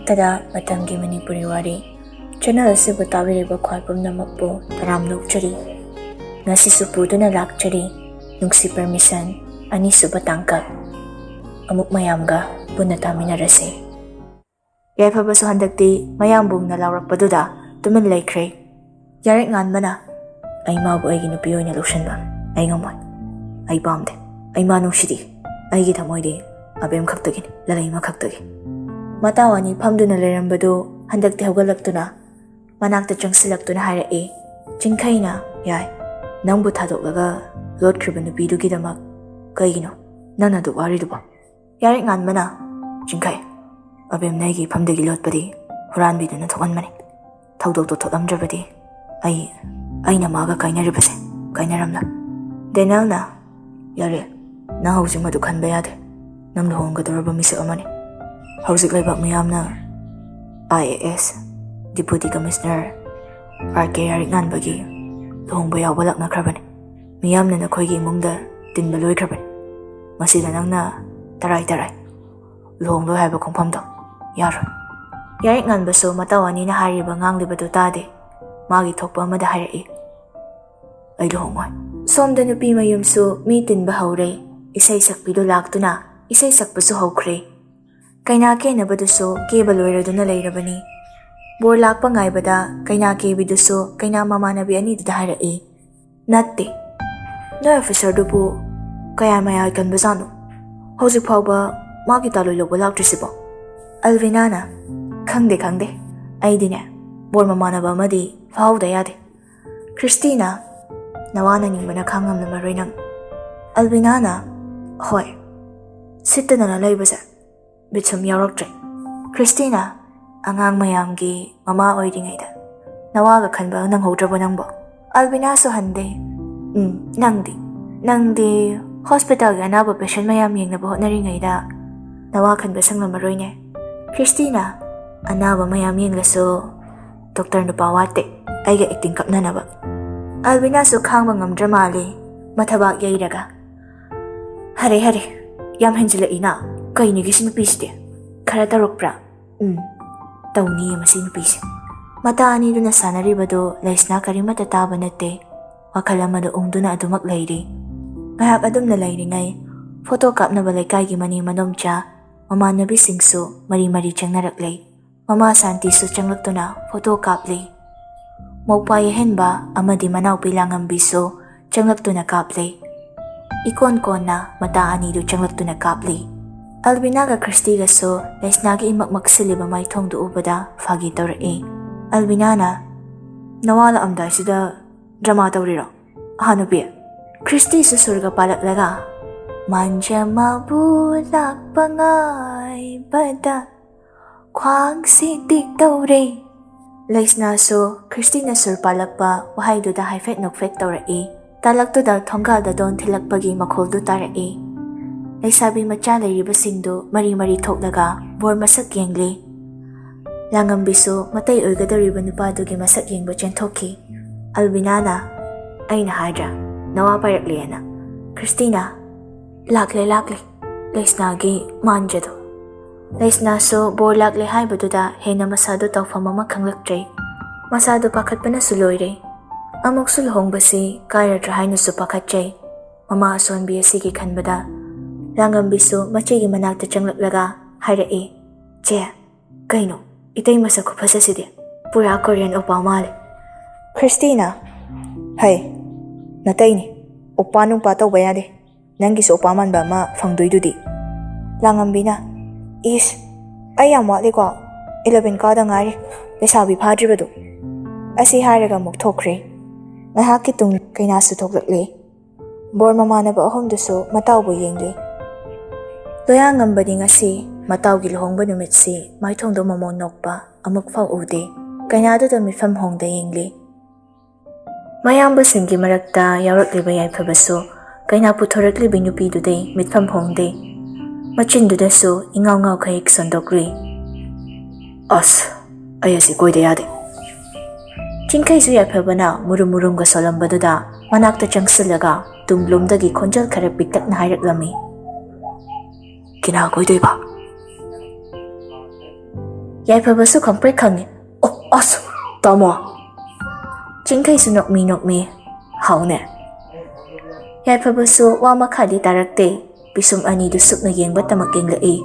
tada matamgi Manipuri wari channel asibu tabiriba khwai pumnamakpu taram nokchari ngasi supuduna lakchari nungsi permission ani suba tangkap amuk mayamga punna taminarase yaifabasu handakti mayambum na lawrakpaduda tumin laikre yarik nganbana ai mabu aigi nupi oina lushanba ai ngamon ai pamde ai manung shidi aigi thamoide abem khaktagin lalaima khaktagi matawani phamduna lerambadu handakti hawgalaktuna manakta changsilaktuna hairae chingkhaina yai nangbu thadoklaga lotkhriba nupidugi damak kaigino nana du wari duba yarik nganbana chingkhai abem naigi phamdagi lotpadi huranbiduna thokanmani thawdok to tholamdrabadi aina maga kainaribase kainaramna denalna yare na hauji madu khanba yade nang lohonga doraba misa amani hauji laibak miyamna IAS Deputy Commissioner RK yarik nganbagi lohongba yawba laknakrabani miyamna nakhoi imungda tinba loikrabani masida nangna tarai lohonglo haiba khongphamdo yaro yarik nganbaso matawani na hariba nganglibadu tade magi thokpa amada harai ai lohongoi somda nupi mayumsu mi tinba haure isai sakpido laktuna isai sakpasu haukhre kaina kenabaduso keba loiraduna leirabani bor lakpa ngaibada kaina kebiduso kaina mamanabi ani duda harai natte no officer dubu kaya maya kanbazano hauzik phawba magi taloi lobo laktrisibo Alvinana khangde aidine bor mamanaba amadi fawda yade Christina nawana ningbana khangamna maroi nang Alvinana hoi sittana laibasa bitsum yaraktre Christina angang mayamgi mama oiringaida nawaga khanba nang hodrabo nangbo Alvina so hande nangdi hospital ga naba patient mayam yengnaba hotnaringaida nawa khanba sangna maroine Christina anaba mayam yenglaso doctor nupa wate aiga acting kapnanaba Alvina so khangba ngamdra mali mathabak yairaga hare yam henjila ina kaini gi sinu piste khara tarokpra tawni masi nu pise mata ani duna sanari bado laisna karimata taba nate wakhala madu ungduna adumak lairi ngayak adumna lairi ngai photo kapna balaikai gi mani manomcha mama nabi singsu mari changnaraklei mama santi su changlaktuna photo kaplei maupai henba amadi manau pilangam biso changlaktuna kaplei ikon konna mata ani du changlaktuna kaplei Alvina ga Christy ga so laisna gi imak siliba mai thongdu ubada fagi tawre Alvina na nawala amdai sida drama tawriro hanubi Christy su surga palaklaga manja mabulak pangai bada kwang sidik tawre laisna so Christy na sur palakpa wahai du da haifet nokfet tawre talaktu da thonggal da don thilakpagi makhol du tare laisabi macha lairibasingdo mari thoklaga bor masak yengli langambiso matai oigadariba nupadugi masak yengba chenthokki Alvinana aina haidra nawa pairakliyana Christina lakle laisnagi manjado laisna so bor lakle haibaduda hena masado tawfam ama khanglaktre masado pakhatpana suloire amok sulhongbasi kairatra haina su pakhatchai mama asonbi asigi khanbada Langambiso machigi manakta changlaklaga hairae che kaino itay masak khupasaside pura Korean opa male Christina hai nataini opa nung pataw bayade nangi so opa man ba ma phangdoidudi Langambina is ayam wali ko 11 ka da ngari lesabi phadribadu asi hairaga muk thokre ngahaki tung kaina su thoklakle bor mamana ba ahom duso mataw bo yengli Loyang ngambadi ngasi mataw gi lohongba numitsi maithongdo mamon nokpa amuk faw ude kainado da mifam hongda yengli mayamba singi marakta yawrakliba yaifabaso kaina puthorakliba nupidude mitfam hongde machinduda so ingaw khaik sondokri as ayasi koide yade chingkai su yaifabana murumga solambaduda manakta changsilaga tumblumdagi khonjal khara piktak na hairak kina koidoi ba Yaifabasꯨ khangprek khangni. Oh, as, tamo. Chingkhaisu nokmi. Haune. Yaifabasу wa makhadi tarakte. Pisum anidu supna yengba tamak yenglai.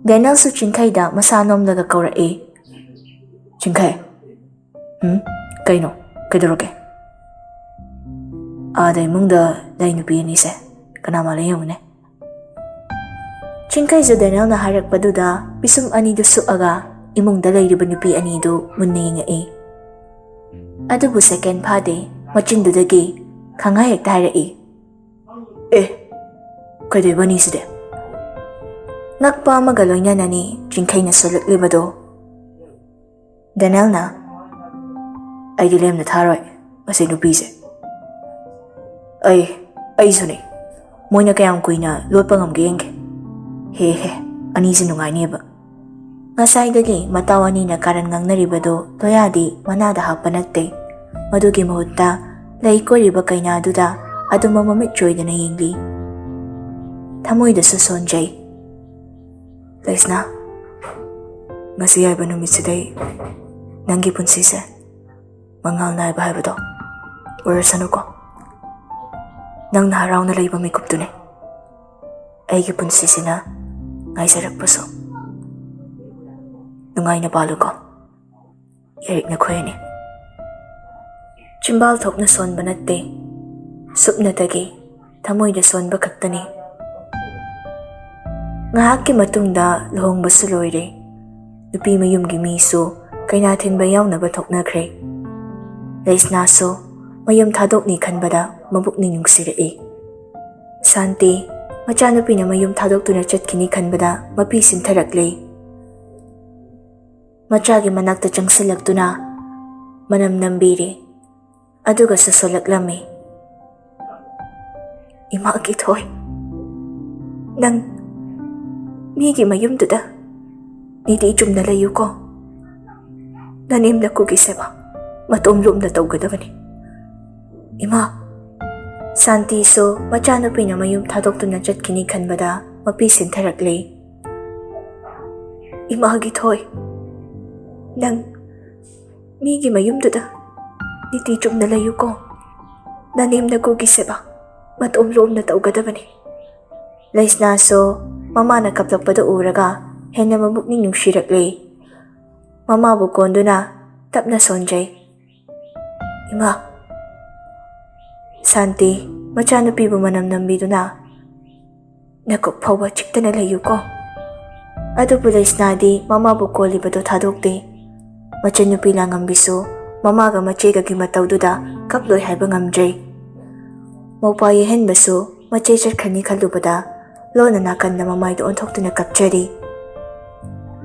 Danielsu Chingkhaida masanomlaga kaurae. Chingkhai. Kaino, kaidoroke. Ada imungda dai nupi anise. Kanama layongune. Chingkhaisu Daniel na harakpaduda pisum anidu suaga imungda layriba nupi anidu munna yengai. Adubu second phade machindudagi khangha hekta harai. Kaidebani side. Ngakpa amaga loinanani Chingkhai na solaklibado. Daniel na aidi lem na tharoi masi nupise. Ai suni. Moina kayam kuina lotpa ngamge yengke. He, anisi nungai neba. Ngasaidagi matawani na karan ngangnaribado toyadi manada happa natte. Madugi mahutta laikoriba kaina aduda aduma mamit choidana yengli. Thamoidasu sonjai. Laisna, ngasi yaiba numitsidai nangi punsise mangal naiba haibado orasanu ko. Nang naharaw na laiba mikuptune. Aigi punsisina ngaisarakpaso. Nungay na palo ko. Yarik na kuya ni. Chimbal tok na son banatte. Sup na tagi. Tamoy na son bakaktani. Ngahaki matungda lohong basuloyre. Nupi mayumgi miso kay natin bayaw na batok na kre. Lais naso mayum tadok ni kanbada mabuk ninyong sirai. Santi, machanupi na mayum tadok tu na chat kini kanbada mapisin taraklay. Machagi manakta chang silag tu na manam nambiri. Aduga sa solak lami. Imakitoy. Nang migi mayum tu da. Niti ichum na layo ko. Nanim na kugiseba. Matumlum na tawgadavani. Ima, Santi so machanupi na mayum tadok tu na chat kini kanbada mapisin taraklay. Imagitoy. Nang migi mayum tu da. Niti ichum na layo ko. Nanim na kugiseba. Matumlum na tawgadavani. Lais na so mama na kaplak pada uraga henna mabuk ninyong shiraklay. Mama bukondo na tap na sonjay. Ima, Santi, machanupi ba manamnambi do na? Nakukpawa chikta na layo ko. Ado pulais na di mama bukoli ba do tadokte. Machanupi lang ang biso, mama ga mache gagimataw do da kaploy haiba ngamjay. Maupayahin baso, mache charkani kalubada. Lo na nakan na mamay doon tok na kapchari.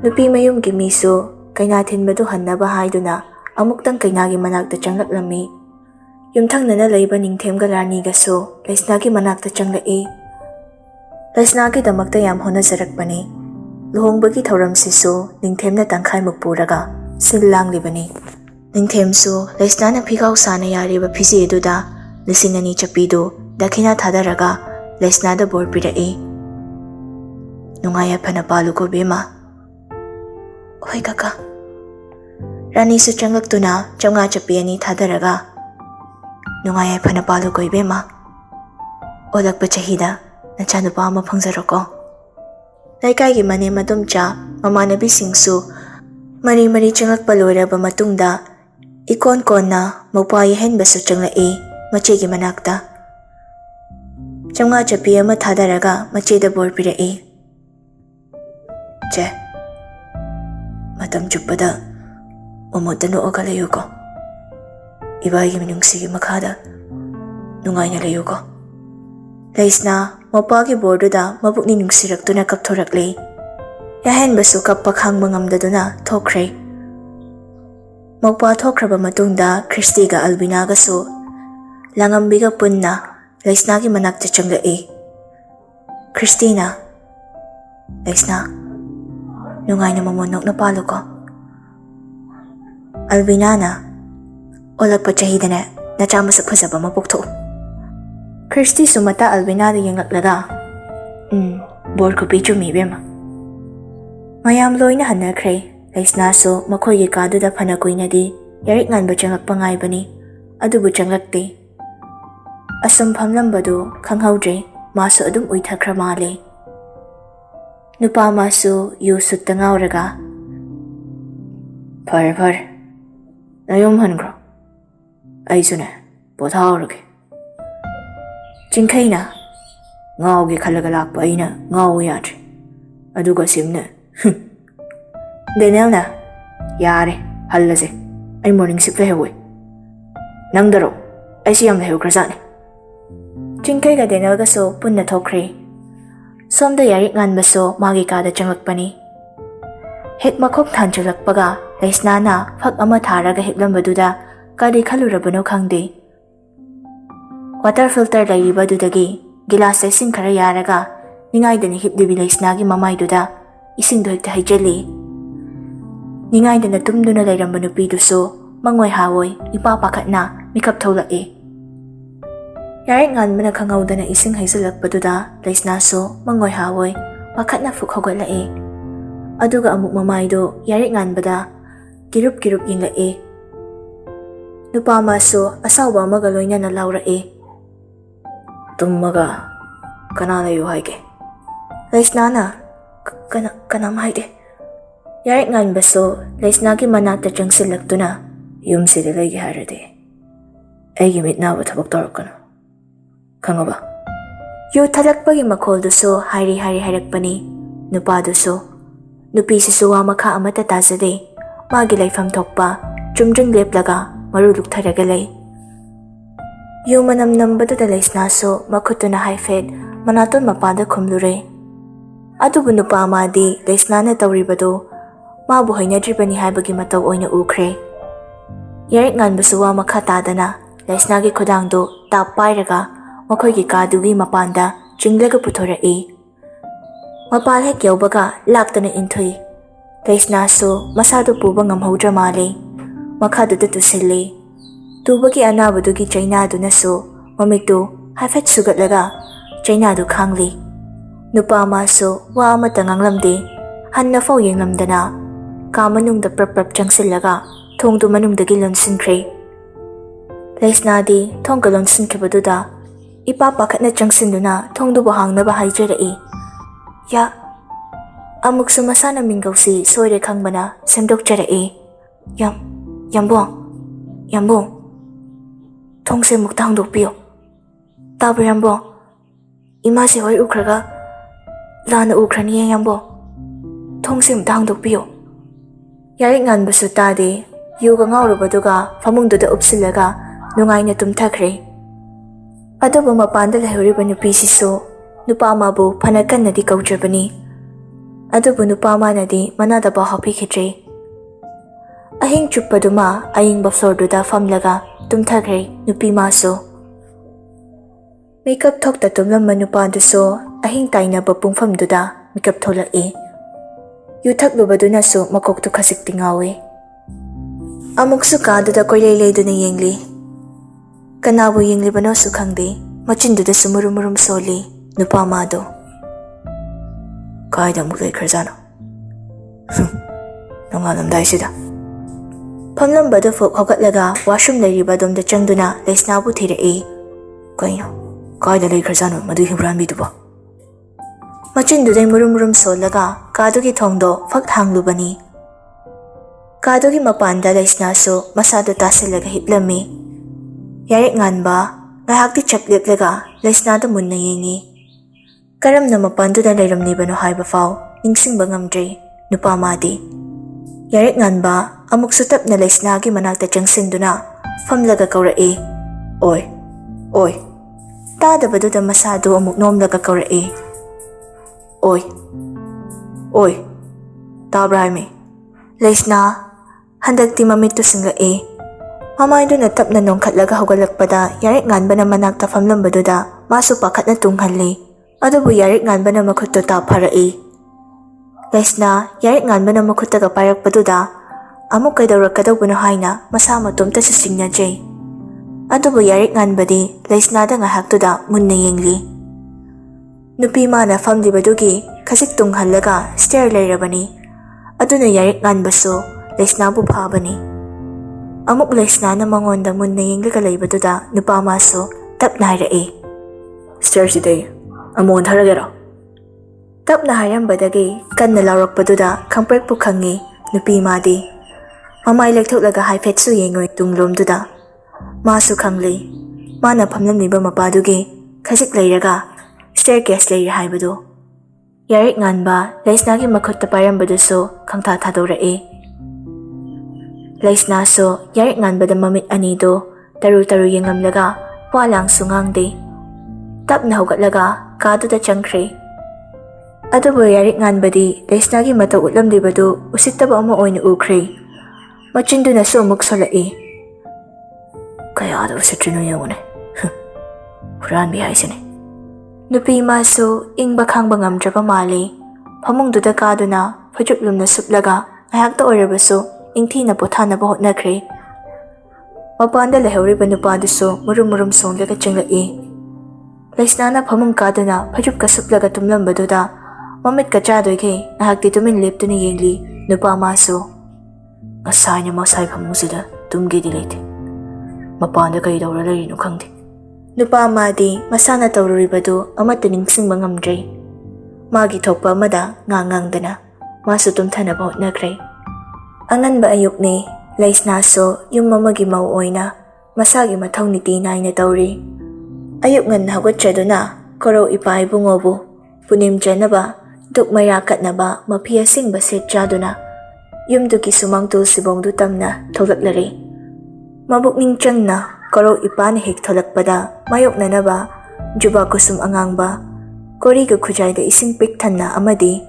Nupi mayum gimiso, kay natin maduhan na bahay do na, amuktang kay nagi managta tiyang laklami. Yumtang na nalay ba ning tem galani gaso, lais nagi managta tiyang lai. Lais nagi damagtayam ho na zarak pa ni. Luhong bagi tawram siso, ning tem na tangkay magpuraga, silang li ba ni. Ning tem so, lais na napigaw sana yari ba pisi edo da, lasing na ni chapido, dakina tadaraga, lais na da bor pirai. Nungaya pa napalo ko, Bima. Hoy, kaka. Rani sa tiyang to na, tiyang nga chapian ni tadaraga. Nungaya pa napalo ko, Bima. Olag pa chahida, na chano pa mapangzaro ko. Laikay gimane madumcha, mamana bisingsu, mari-mari tiyang palora ba matungda, ikon-kon na, magpayahin ba sa tiyang lai, machi gimanakta. Tiyang nga chapian matadaraga, machi da bor pirai. Che, matam chupada, umutano o kalayo ko. Ibagi minung sige makada, nungay na layo ko. Lais na, mapagi bordo da, mabuk ninung sirak to na kaptoraklay. Yahen baso kapakhang mangamda do na, tokray. Magpa-tokra ba matungda, Kristiga albinaga so, langambiga pun na, lais na ki manakta tiyang lai. Christina, lais na, nungay na mamunok na palo ko. Albinana, olag pa chahida na, nachama sa pasaba mapukto. Christy sumata Albinana yung laklaga. Bor ko picture mi bema. ꯃꯌꯥꯝ ꯂꯣꯏꯅ ꯍꯟꯅꯈ꯭ꯔꯦ꯫ ꯂꯩꯁꯅꯥꯁꯨ ꯃꯈꯣꯏꯒꯤ ꯀꯥꯗꯨꯗ ꯐꯅ ꯀꯨꯏꯅꯗꯤ ꯌꯥꯔꯤꯛ ꯉꯥꯟꯕ ꯆꯪꯂꯛꯄ ꯉꯥꯏꯕꯅꯤ, ꯑꯗꯨꯕꯨ ꯆꯪꯂꯛꯇꯦ꯫ ꯑꯁꯨꯝ ꯐꯝꯂꯝꯕꯗꯨ ꯈꯪꯍꯧꯗ꯭ꯔꯦ, ꯃꯥꯁꯨ ꯑꯗꯨꯝ ꯎꯏꯊꯈ꯭ꯔ ꯃꯥꯜꯂꯦ꯫ ꯅꯨꯄꯥ ꯑꯃꯁꯨ ꯌꯨ ꯁꯨꯠꯇ ꯉꯥꯎꯔꯒ, ꯐꯔꯦ ꯐꯔꯦ, ꯅꯌꯨꯝ ꯍꯟꯈ꯭ꯔꯣ, ꯑꯩꯁꯨꯅꯦ ꯄꯣꯊꯥꯍꯧꯔꯒꯦ꯫ ꯆꯤꯡꯈꯩꯅ, ꯉꯥꯎꯒꯦ ꯈꯜꯂꯒ ꯂꯥꯛꯄ ꯑꯩꯅ ꯉꯥꯎꯕ ꯌꯥꯗ꯭ꯔꯦ, ꯑꯗꯨꯒ ꯁꯤꯝꯅ ꯗꯦꯅꯦꯜꯅ, ꯌꯥꯔꯦ ꯍꯜꯂꯁꯦ, ꯑꯩ ꯃꯣꯔꯅꯤꯡ ꯁꯤꯞ ꯂꯩꯍꯧꯋꯦ꯫ ꯅꯪꯗꯔꯣ? ꯑꯩꯁꯤ ꯌꯥꯝ ꯂꯩꯍꯧꯈ꯭ꯔꯖꯥꯠꯅꯤ꯫ ꯆꯤꯡꯈꯩꯒ ꯗꯦꯅꯦꯜꯒꯁꯨ ꯄꯨꯟꯅ ꯊꯣꯛꯈ꯭ꯔꯦ꯫ ꯁꯣꯝꯗ ꯌꯥꯔꯤꯛ ꯉꯥꯟꯕꯁꯨ ꯃꯥꯒꯤ ꯀꯥꯗ ꯆꯪꯂꯛꯄꯅꯤ꯫ ꯍꯦꯛ ꯃꯈꯣꯡ ꯊꯥꯡꯖꯜꯂꯛꯄꯒ ꯂꯩꯁꯅꯥꯅ ꯐꯛ ꯑꯃ ꯊꯥꯔꯒ ꯍꯤꯞꯂꯝꯕꯗꯨꯗ ꯀꯔꯤ ꯈꯜꯂꯨꯔꯕꯅꯣ ꯈꯪꯗꯦ꯫ ꯋꯥꯇꯔ ꯐꯤꯜꯇꯔ ꯂꯩꯔꯤꯕꯗꯨꯗꯒꯤ ꯒꯤꯂꯥꯁꯇ ꯏꯁꯤꯡ ꯈꯔ ꯌꯥꯔꯒ ꯅꯤꯡꯉꯥꯏꯗꯅ ꯍꯤꯞꯂꯤꯕꯤ ꯂꯩꯁꯅꯥꯒꯤ ꯃꯃꯥꯏꯗꯨꯗ ꯏꯁꯤꯡꯗꯣ ꯍꯦꯛꯇ ꯍꯩꯖꯤꯜꯂꯤ꯫ ꯅꯤꯡꯉꯥꯏꯗꯅ ꯇꯨꯝꯗꯨꯅ ꯂꯩꯔꯝꯕ ꯅꯨꯄꯤꯗꯨꯁꯨ ꯃꯪꯑꯣꯏ ꯍꯥꯑꯣꯏ ꯏꯄꯥ ꯄꯥꯈꯠꯅ ꯃꯤꯀꯞ ꯊꯣꯛꯂꯛꯏ꯫ ꯌꯥꯔꯤꯛ ꯉꯥꯟꯕꯅ ꯈꯪꯍꯧꯗꯅ ꯏꯁꯤꯡ ꯍꯩꯖꯤꯜꯂꯛꯄꯗꯨꯗ ꯂꯩꯁꯅꯥꯁꯨ ꯃꯪꯑꯣꯏ ꯍꯥꯑꯣꯏ ꯄꯥꯈꯠꯅ ꯐꯨꯛ ꯍꯧꯒꯠꯂꯛꯏ꯫ ꯑꯗꯨꯒ ꯑꯃꯨꯛ ꯃꯃꯥꯏꯗꯨ ꯌꯥꯔꯤꯛ ꯉꯥꯟꯕꯗ ꯀꯤꯔꯨꯞ ꯀꯤꯔꯨꯞ ꯌꯦꯡꯂꯛꯏ꯫ ꯅꯨꯄꯥ ꯑꯃꯁꯨ ꯑꯁꯥꯎꯕ ꯑꯃꯒ ꯂꯣꯏꯅꯅ ꯂꯥꯎꯔꯛꯏ, ꯇꯨꯝꯃꯒ ꯀꯅꯥ ꯂꯩꯌꯨ ꯍꯥꯏꯒꯦ? ꯂꯩꯁꯅꯥꯅ, ꯀꯅꯥꯝ ꯍꯥꯏꯗꯦ꯫ ꯌꯥꯔꯤꯛ ꯉꯥꯟꯕꯁꯨ ꯂꯩꯁꯅꯥꯒꯤ ꯃꯅꯥꯛꯇ ꯆꯪꯁꯤꯜꯂꯛꯇꯨꯅ, ꯌꯨꯝꯁꯤꯗ ꯂꯩꯒꯦ ꯍꯥꯏꯔꯗꯤ ꯑꯩꯒꯤ ꯃꯤꯠ ꯅꯥꯕ ꯊꯕꯛ ꯇꯧꯔꯛꯀꯅꯨ, ꯈꯪꯉꯕ? ꯌꯨ ꯊꯠꯂꯛꯄꯒꯤ ꯃꯈꯣꯜꯗꯨꯁꯨ ꯍꯥꯏꯔꯤ ꯍꯥꯏꯔꯛꯄꯅꯤ꯫ ꯅꯨꯄꯥꯗꯨꯁꯨ, ꯅꯨꯄꯤꯁꯤꯁꯨ ꯋꯥ ꯃꯈꯥ ꯑꯃꯠꯇ ꯇꯥꯖꯗꯦ꯫ ꯃꯥꯒꯤ ꯂꯩꯐꯝ ꯊꯣꯛꯄ ꯆꯨꯝꯗ꯭ꯔꯤꯡ ꯂꯦꯞꯂꯒ ꯃꯔꯨ ꯂꯨꯛꯊꯔꯒ ꯂꯩ꯫ ꯌꯨ ꯃꯅꯝ ꯅꯝꯕꯗꯨꯗ ꯂꯩꯁꯅꯥꯁꯨ ꯃꯈꯨꯠꯇꯨꯅ ꯍꯥꯏꯐꯦꯠ ꯃꯅꯥꯇꯣꯟ ꯃꯄꯥꯗ ꯈꯨꯝꯂꯨꯔꯦ꯫ ꯑꯗꯨꯕꯨ ꯅꯨꯄꯥ ꯑꯃꯗꯤ ꯂꯩꯁꯅꯥꯅ ꯇꯧꯔꯤꯕꯗꯨ ꯃꯥꯕꯨ ꯍꯩꯅꯗ꯭ꯔꯤꯕꯅꯤ ꯍꯥꯏꯕꯒꯤ ꯃꯇꯧ ꯑꯣꯏꯅ ꯎꯈ꯭ꯔꯦ꯫ ꯌꯥꯔꯤꯛ ꯉꯥꯟꯕꯁꯨ ꯋꯥ ꯃꯈꯥ ꯇꯥꯗꯅ ꯂꯩꯁꯅꯥꯒꯤ ꯈꯨꯗꯥꯡꯗꯨ ꯇꯥꯞ ꯄꯥꯏꯔꯒ ꯃꯈꯣꯏꯒꯤ ꯀꯥꯗꯨꯒꯤ ꯃꯄꯥꯟꯗ ꯆꯤꯡꯂꯒ ꯄꯨꯊꯣꯔꯛꯏ꯫ ꯃꯄꯥꯟ ꯍꯦꯛ ꯌꯧꯕꯒ ꯂꯥꯛꯇꯅ ꯏꯟꯊꯨꯏ꯫ ꯂꯩꯁꯅꯥꯁꯨ ꯃꯁꯥꯗꯨ ꯄꯨꯕ ꯉꯝꯍꯧꯗ꯭ꯔ ꯃꯥꯜꯂꯤ꯫ ꯃꯈꯥꯗꯨꯗ ꯇꯨꯁꯤꯜꯂꯤ꯫ ꯇꯨꯕꯒꯤ ꯑꯅꯥꯕꯗꯨꯒꯤ ꯆꯩꯅꯥꯗꯨꯅꯁꯨ ꯃꯃꯤꯠꯇꯨ ꯍꯥꯏꯐꯦꯠ ꯁꯨꯒꯠꯂꯒ ꯆꯩꯅꯥꯗꯨ ꯈꯥꯡꯂꯤ꯫ ꯅꯨꯄꯥ ꯑꯃꯁꯨ ꯋꯥ ꯑꯃꯠꯇ ꯉꯥꯡꯂꯝꯗꯦ꯫ ꯍꯟꯅꯐꯥꯎ ꯌꯦꯡꯂꯝꯗꯅ ꯀꯥ ꯃꯅꯨꯡꯗ ꯄ꯭ꯔꯞ ꯄ꯭ꯔꯞ ꯆꯪꯁꯤꯜꯂꯒ ꯊꯣꯡꯗꯨ ꯃꯅꯨꯡꯗꯒꯤ ꯂꯣꯟꯁꯤꯟꯈ꯭ꯔꯦ꯫ ꯂꯩꯁꯅꯥꯗꯤ ꯊꯣꯡꯒ ꯂꯣꯟꯁꯤꯟꯈꯤꯕꯗꯨꯗ ꯏꯄꯥ ꯄꯥꯈꯠꯅ ꯆꯪꯁꯤꯟꯗꯨꯅ ꯊꯣꯡꯗꯨꯕꯨ ꯍꯥꯡꯅꯕ ꯍꯥꯏꯖꯔꯛꯏ꯫ ꯑꯃꯨꯛꯁꯨ ꯃꯁꯥꯅ ꯃꯤꯡꯒꯧꯁꯤ ꯁꯣꯏꯔꯦ ꯈꯪꯕꯅ ꯁꯦꯝꯗꯣꯛꯆꯔꯛꯏ꯫ ꯌꯥꯝꯕꯨꯡ, ꯊꯣꯡꯁꯦ ꯑꯃꯨꯛꯇ ꯍꯥꯡꯗꯣꯛꯄꯤꯌꯨ꯫ ꯇꯥꯕ꯭ꯔ ꯌꯥꯝꯕꯨꯡ? ꯏꯃꯥꯁꯤ ꯍꯣꯏ ꯎꯈ꯭ꯔꯒ ꯂꯥꯟꯅ ꯎꯈ꯭ꯔꯅꯤꯌꯦ ꯌꯥꯝꯕꯨꯡ, ꯊꯣꯡꯁꯦ ꯑꯃꯨꯛꯇ ꯍꯥꯡꯗꯣꯛꯄꯤꯌꯨ꯫ ꯌꯥꯔꯤꯛ ꯉꯥꯟꯕꯁꯨ ꯇꯥꯗꯦ꯫ ꯌꯨꯒ ꯉꯥꯎꯔꯨꯕꯗꯨꯒ ꯐꯃꯨꯡꯗꯨꯗ ꯎꯞꯁꯤꯜꯂꯒ ꯅꯨꯡꯉꯥꯏꯅ ꯇꯨꯝꯊꯈ꯭ꯔꯦ꯫ ꯑꯗꯨꯕꯨ ꯃꯄꯥꯟꯗ ꯂꯩꯍꯧꯔꯤꯕ ꯅꯨꯄꯤꯁꯤꯁꯨ ꯅꯨꯄꯥ ꯑꯃꯕꯨ ꯐꯅ ꯀꯟꯅꯗꯤ ꯀꯧꯖꯕꯅꯤ꯫ ꯑꯗꯨꯕꯨ ꯅꯨꯄꯥ ꯑꯃꯅꯗꯤ ꯃꯅꯥꯗ ꯄꯥꯎ ꯍꯥꯞꯄꯤꯈꯤꯗ꯭ꯔꯦ꯫ ꯑꯍꯤꯡ ꯆꯨꯞꯄꯗꯨꯃ ꯑꯏꯪꯕ ꯐ꯭ꯂꯣꯔꯗꯨꯗ ꯐꯝꯂꯒ ꯇꯨꯝꯊꯈ꯭ꯔꯦ ꯅꯨꯄꯤ ꯃꯥꯁꯨ꯫ ꯃꯤꯀꯞ ꯊꯣꯛꯇ ꯇꯨꯝꯂꯝꯕ ꯅꯨꯄꯥꯗꯨꯁꯨ ꯑꯍꯤꯡ ꯇꯥꯏꯅꯕ ꯄꯨꯡꯐꯝꯗꯨꯗ ꯃꯤꯀꯞ ꯊꯣꯛꯂꯛꯏ꯫ ꯌꯨ ꯊꯛꯂꯨꯕꯗꯨꯅꯁꯨ ꯃꯀꯣꯛꯇꯨ ꯈꯖꯤꯛꯇꯤ ꯉꯥꯎꯏ꯫ ꯑꯃꯨꯛꯁꯨ ꯀꯥꯗꯨꯗ ꯀꯣꯏꯂꯩ ꯂꯩꯗꯨꯅ ꯌꯦꯡꯂꯤ꯫ ꯀꯅꯥꯕꯨ ꯌꯦꯡꯂꯤꯕꯅꯣꯁꯨ ꯈꯪꯗꯦ꯫ ꯃꯆꯤꯟꯗꯨꯗꯁꯨ ꯃꯨꯔꯨꯝ ꯃꯨꯔꯨꯝ ꯁꯣꯜꯂꯤ ꯅꯨꯄꯥ ꯑꯃꯗꯣ꯫ ꯀꯥꯏꯗ ꯑꯃꯨꯛ ꯂꯩꯈ꯭ꯔꯖꯥꯠꯅꯣ? ꯅꯣꯡꯉꯥꯜꯂꯝꯗꯥꯏꯁꯤꯗ꯫ ꯐꯝꯂꯝꯕꯗꯨ ꯐꯨꯛ ꯍꯧꯒꯠꯂꯒ ꯋꯥꯁꯔꯨꯝ ꯂꯩꯔꯤꯕ ꯑꯗꯣꯝꯗ ꯆꯪꯗꯨꯅ ꯂꯩꯁꯅꯥꯕꯨ ꯊꯤꯔꯛꯏ꯫ ꯀꯩꯅꯣ, ꯀꯥꯏꯗ ꯂꯩꯈ꯭ꯔꯖꯥꯠꯅꯣ ꯃꯗꯨ ꯍꯨꯔꯥꯟꯕꯤꯗꯨꯕꯣ? ꯃꯆꯤꯟꯗꯨꯗꯩ ꯃꯨꯔꯨꯝ ꯃꯨꯔꯨꯝ ꯁꯣꯜꯂꯒ ꯀꯥꯗꯨꯒꯤ ꯊꯣꯡꯗꯣ ꯐꯛ ꯍꯥꯡꯂꯨꯕꯅꯤ꯫ ꯀꯥꯗꯨꯒꯤ ꯃꯄꯥꯟꯗ ꯂꯩꯁꯅꯥꯁꯨ ꯃꯁꯥꯗꯨ ꯇꯥꯁꯤꯜꯂꯒ ꯍꯤꯞꯂꯝꯃꯤ꯫ ꯌꯥꯔꯤꯛ ꯉꯥꯟꯕ ꯉꯥꯏꯍꯥꯛꯇꯤ ꯆꯞ ꯂꯦꯞꯂꯒ ꯂꯩꯁꯅꯥꯗ ꯃꯨꯟꯅ ꯌꯦꯡꯉꯤ꯫ ꯀꯔꯝꯅ ꯃꯄꯥꯟꯗꯨꯗ ꯂꯩꯔꯝꯂꯤꯕꯅꯣ ꯍꯥꯏꯕ ꯐꯥꯎ ꯅꯤꯡꯁꯤꯡꯕ ꯉꯝꯗ꯭ꯔꯦ ꯅꯨꯄꯥ ꯑꯃꯗꯤ꯫ ꯌꯥꯔꯤꯛ ꯉꯥꯟꯕ ꯑꯃꯨꯛꯁꯨ ꯇꯞꯅ ꯂꯩꯁꯅꯥꯒꯤ ꯃꯅꯥꯛꯇ ꯆꯪꯁꯤꯟꯗꯨꯅ ꯐꯝꯂꯒ ꯀꯧꯔꯛꯏ, ꯑꯣꯏ꯫ ꯇꯥꯗꯕꯗꯨꯗ ꯃꯁꯥꯗꯨ ꯑꯃꯨꯛ ꯅꯣꯝꯂꯒ ꯀꯧꯔꯛꯏ, ꯑꯣꯏ, ꯇꯥꯕ꯭ꯔꯥ ꯍꯥꯏꯃꯤ? ꯂꯩꯁꯅꯥ ꯍꯟꯗꯛꯇꯤ ꯃꯃꯤꯠꯇꯨ ꯁꯤꯡꯂꯛꯏ꯫ ꯃꯃꯥꯏꯗꯨꯅ ꯇꯞꯅ ꯅꯣꯡꯈꯠꯂꯒ ꯍꯧꯒꯠꯂꯛꯄꯗ ꯌꯥꯔꯤꯛ ꯉꯥꯟꯕꯅ ꯃꯅꯥꯛꯇ ꯐꯝꯂꯝꯕꯗꯨꯗ ꯃꯥꯁꯨ ꯄꯥꯈꯠꯅ ꯇꯨꯡꯍꯜꯂꯤ꯫ ꯑꯗꯨꯕꯨ ꯌꯥꯔꯤꯛ ꯉꯥꯟꯕꯅ ꯃꯈꯨꯠꯇꯨ ꯇꯥꯞꯐꯔꯛꯏ꯫ ꯂꯩꯁꯅꯥ ꯌꯥꯔꯤꯛ ꯉꯥꯟꯕꯅ ꯃꯈꯨꯠꯇꯒ ꯄꯥꯏꯔꯛꯄꯗꯨꯗ ꯑꯃꯨꯛ ꯀꯩꯗꯧꯔꯛꯀꯗꯧꯕꯅꯣ ꯍꯥꯏꯅ ꯃꯁꯥ ꯃꯇꯣꯝꯇꯁꯨ ꯆꯤꯡꯅꯖꯩ꯫ ꯑꯗꯨꯕꯨ ꯌꯥꯔꯤꯛ ꯉꯥꯟꯕꯗꯤ ꯂꯩꯁꯅꯥꯗ ꯉꯥꯏꯍꯥꯛꯇꯨꯗ ꯃꯨꯟꯅ ꯌꯦꯡꯂꯤ꯫ ꯅꯨꯄꯤ ꯃꯥꯅ ꯐꯝꯂꯤꯕꯗꯨꯒꯤ ꯈꯖꯤꯛ ꯇꯨꯡꯍꯜꯂꯒ ꯁ꯭ꯇꯦꯌꯔ ꯂꯩꯔꯕꯅꯤ꯫ Aduna yarik nganbasu Laisnabu phabani. Amuk Laisnana mangonda munna yenglaga leibaduda nupa masu tapna haira'e. Stairsida amon tharagera. Tapna hairambadagi kanna laurakpaduda kangprekpu khangi nupi madi. Mamai lektholaga haifetsu yengoy tunglomduda. Masu khangli. Mana phamlamliba mapadugi khajik leiraga staircase leira haibadu. Yarik nganba Laisnagi makhutta pairambadusu khangtha thadora'e. Laisnaso yarik nganbada mamit anido taru yengamlaga walang sungangde. Tapna hugatlaga kaduda changkre. Adubo yarik nganbadi Laisnagi mata utlamdibadu usittaba ama oina ukre. Machinduna so muksolai. Kayada usitrino yawone. Huranbi haisine. Nupi maso ingba khangba ngamdraba mali. Phamungduda kaduna phajuplumna suplaga ayakta oirabaso ingthina pothanaba hotnakre. Mapanda lehoriba nupaduso murum songlaga chinglai. Laisnana phamung kaduna phajupka suplaga tumlambaduda mamit ka chadoige ahakti tumin leptuna yengli nupa maso. Asayna masay phamungsida tumgedi leite. Mapanda kay daura larino khangdi. Nupa madi masana taururibadu amata ningsingba ngamdre. Magi thokpa amada ngangangdana masu tumthanaba hotnakre. Anganba ayuk ni Laisnaso yung mamagi mauoyna masagi mathaw ni tinay na tauri. Ayuk ngan hagotsyaduna koro ipay bungobu punim janaba duk marakat na ba mapiyasing basit jaduna. Yung duki sumangtul sibong dutam na tolaklari. Mabukning tiyang na koro ipanihik tolakpada mayok na na ba juba kusum angang ba kori ga kujay da ising piktan na amadi.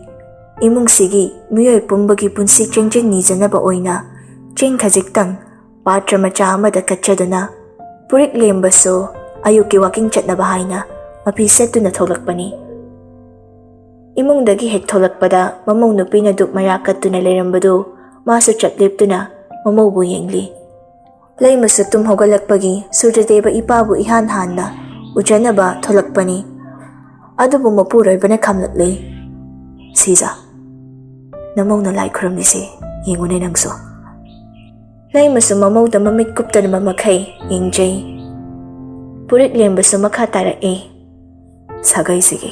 Imong sigi miyoy pumbagi punsi chengjeng ni janaba oina cheng khajiktang patra macha amada katchaduna purik lembaso ayuki walking chat na bahay na mapiset na tholakpani. Imong dagi hek tholakpada mamong nupi na duk marakat na lerambado maso chatlip na mamobu yengli. Lay maso tumhogalakpagi Surjadeva ipabu ihan-han na ujana ba tholakpani. Ado bu mapuray ba na kamlatli. Siza. Namong na lai kuram nisi yengunay nangso. Lay maso mamaw da mamit kupta na mamakay yengjay. Purik lembaso makatara Sagay sige.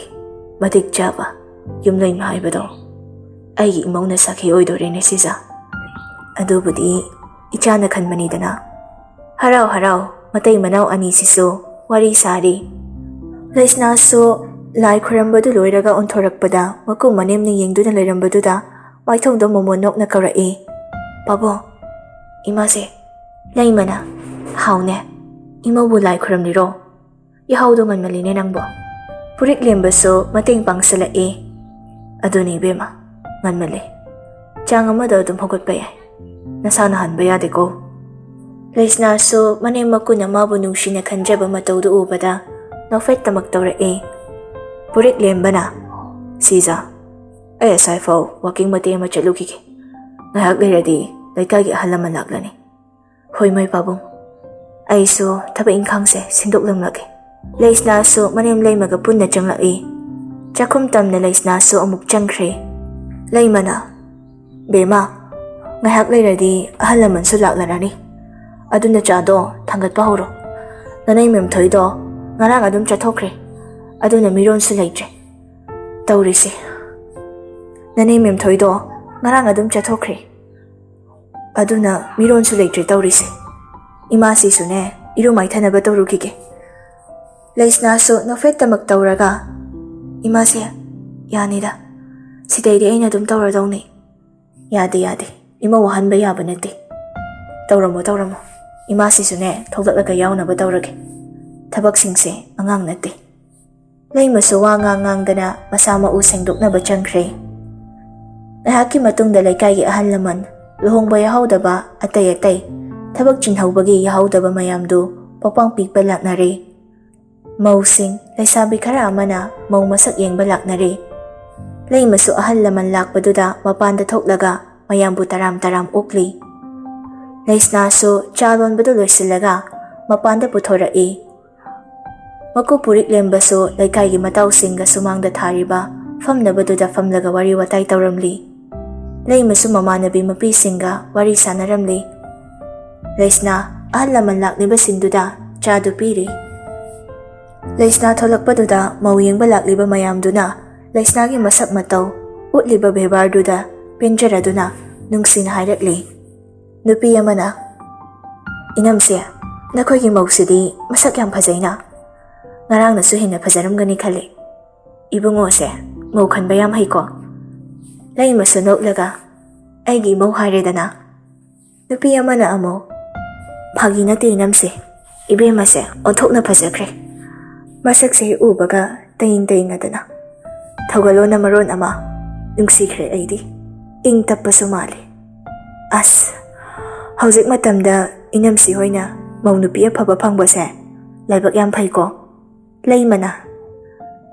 Matigja ba yung lay mahay ba do? Ay imaw na saki oido rin ni Siza. Adubudi ichana kan manida na. Haraw matay manaw ani siso wari sari. Laisnaso lai kurambado loiraga onthorakpada maku manem ni yengdu na lairambado da maithong do momonok na karai. Pabo, imase, layma na, haune, imaw bulay kuram niro. Yahaw do ngan maline nang bo. Purik lembaso mating pang salai. Aduni bema, ngan mali. Chang amada dumhugot pa yay. Nasanahan ba yade ko? Laisnaso manem maku na mabunungsi na kanjaba mataw do ubada. Naufet na magtawrai. Purik lemba na. Siza. Ay asay faw, waking mati ang matsalukiki. Ngahag liradi, laykagi ahalaman laklani. Hoy may pabong. Ay so, tabaing kangse, sindok lang lagi. Laisnaso manem lay magapun na tiyang lai. Chakumtam na laisnaso amuk tiyang kre. Layma na. Bema, ngahag liradi, ahalaman so laklanani. Adun na chado, tanggat pahuro. Nanay memtoy do, ngarang adun chatokre. Adun na miron so laytre. Taurisi. Nanay memtoy do, ngarang adum chatokre. Aduna miron su laytre taurisi. Imasi su ne, irumay tanaba taurukike. Laisnaso nafeta magtauraga. Imasi, yanida. Si Daydi ay na dum taura daw ni. Yadi, imawahan ba yaba nati. Taura mo. Imasi su ne, toglaga yaw na ba taurage. Tabak singse, angang nati. Lay masuwa ngang gana masama useng duk na ba changkre. Nahaki matong dalay kay ahan laman, luhong ba yahaw daba atay, tabag chinhaw bagi yahaw daba mayamdo, papang pigbalak na re. Mausing, lay sabi karama na, mau masak yang balak na re. Lay masu ahan laman lak paduda, mapanda toklaga, mayambo taram ukli. Lay snaso, chalon baduloy silaga, mapanda putora Makupurik lembaso, lay kay mataw singa sumang datari ba, fam na baduda fam laga wari watay tawramli. Laymasu mamanabi mapisinga wari sanaramli. Laisna ahal laman laklibasinduda chadu piri. Laisna tholakpaduda mauyengba lakliba mayamduna Laisnagi masak mataw utliba bebarduda pinjaraduna nungsin hairakli. Nupi yamana, inamse, nakoygi mausidi masak yam phajayna. Ngarang nasu hinna phajaramgani khali. Ibungo se, mau khanba yam haiko. Laymasu noklaga, aigi mau hairedana. Nupi yamana amo, phagi nate inamse, ibema se onthokna phajakre. Masak se ubaga tayin adana. Thawgalo na maron ama, nungsikre aidi, ing tappasu mali. As, hauzik matamda inamsi hoina mau nupi aphaba phangba se, laibak yam phaiko. Laymana,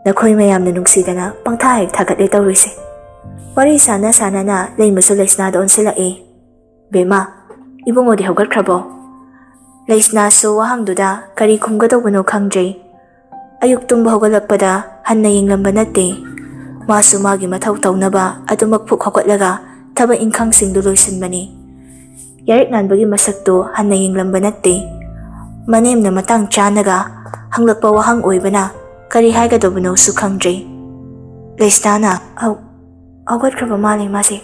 nakhoy mayamna nungsidana pangtha hek thagatle tawrise. Wari sana na Laymasu Laisna doon sila Bema, ibungo di hawgat krabo. Laisna so wahangduda kari kumgadawano kangjay. Ayuk tumba hawgalakpada hanna yinglamba nate. Masu magi matawtaw na ba at umagpuk hawgatlaga taba inkang singduloysan mani. Yarik nanbagi masakto hanna yinglamba nate. Manem na matang chanaga hanglakpa wahang oiba na kari haigadawano su kangjay. Laisna na, Awat kraba maling masi.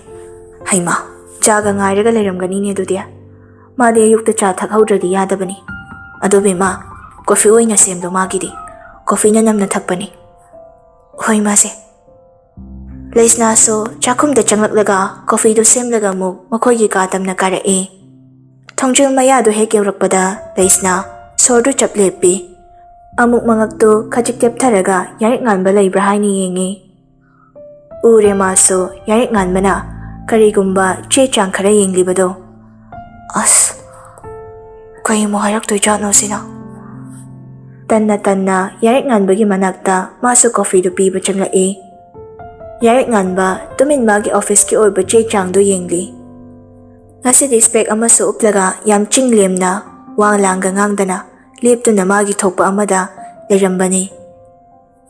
Haima, chaga ngairaga layramgani ne dudia. Madi ayukta cha thakhaudradi yadabani. Ado bema, coffee oina semdo magidi. Coffee na namna thakpani. Hoi masi. Laisna so chakumda changlaklaga coffee do semlaga mu makhoygi katam na karae. Thongjil maya do hek yawrakpada Laisna sordu chaplepi. Amuk mangakto khajik teptharaga yarik nganba laibra haini yengi. Ure maso yarik nganbana karigumba che chang khara yenglibado. As, kayo mo hayak to'y chat no sina. Tanna yarik nganbagi manakta maso coffee do piba changla Yarik nganba tumin magi office ki orba che chang do yengli. Ngasi dispek amaso uplaga yam chinglem na wang langga ngangdana lip to na magi thokpa amada lerambani.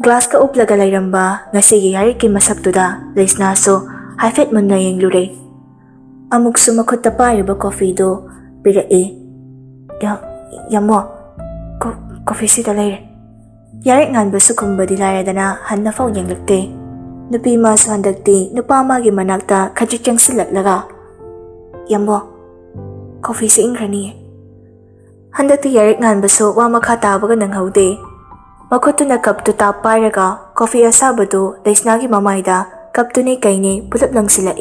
Glass ka uplaga layramba nga sige yarik ki masaktuda Laisna so haifet mo na yung lure. Amuk sumakot na payo ba coffee do pira Yamo, coffee sita layre. Yarik ngan ba sukumba di layra dana han na faw yung lakte. Nupi maso handagti nupamagi manakta kajityang silatlaga. Yamo, coffee si ingrani. Handagti yarik ngan ba so wa makatabaga ng haude. Makuto na kapto taparaga coffee asabado Laisnagi mamayda kapto ni kayni pulap lang sila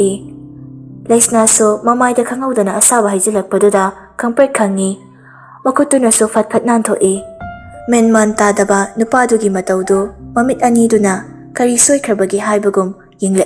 Laisna so mamayda kangawda na asaba hijilak paduda kang perkangi. Makuto na so fatpat nanto Menman tadaba nupadugi matawdo mamit anido na karisoy karbagi haibagum yingla